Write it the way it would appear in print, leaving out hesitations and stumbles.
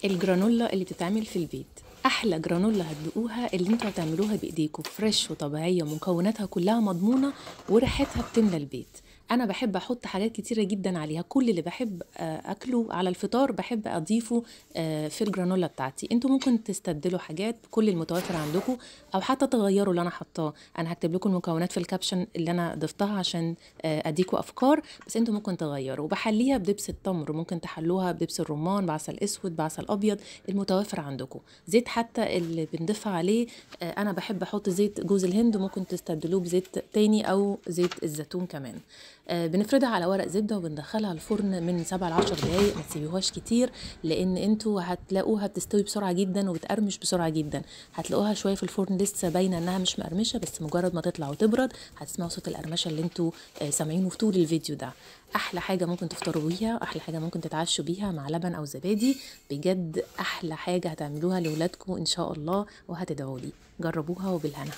الجرانولا اللي بتتعمل في البيت احلى جرانولا هتدوقوها اللي انتوا هتعملوها بايديكم، فريش وطبيعيه ومكوناتها كلها مضمونه وريحتها بتملى البيت. انا بحب احط حاجات كتيره جدا عليها، كل اللي بحب اكله على الفطار بحب اضيفه في الجرانولا بتاعتي. انتوا ممكن تستبدلوا حاجات بكل المتوفر عندكم او حتى تغيروا اللي انا حطاه. انا هكتب لكم المكونات في الكابشن اللي انا ضفتها عشان اديكوا افكار، بس انتوا ممكن تغيروا. وبحليها بدبس التمر، ممكن تحلوها بدبس الرمان، بعسل اسود، بعسل ابيض، المتوفر عندكم. زيت حتى اللي بنضيفها عليه انا بحب احط زيت جوز الهند، وممكن تستبدلوه بزيت تاني او زيت الزيتون كمان. بنفردها على ورق زبده وبندخلها الفرن من 7 ل 10 دقايق، ما تسيبوهاش كتير لان انتوا هتلاقوها بتستوي بسرعه جدا وبتقرمش بسرعه جدا. هتلاقوها شويه في الفرن لسه باينه انها مش مقرمشه، بس مجرد ما تطلع وتبرد هتسمعوا صوت القرمشه اللي انتوا سامعينه في طول الفيديو ده. احلى حاجه ممكن تفطروا بيها، احلى حاجه ممكن تتعشوا بيها مع لبن او زبادي. بجد احلى حاجه هتعملوها لاولادكم ان شاء الله وهتدعوا لي. جربوها وبالهنا.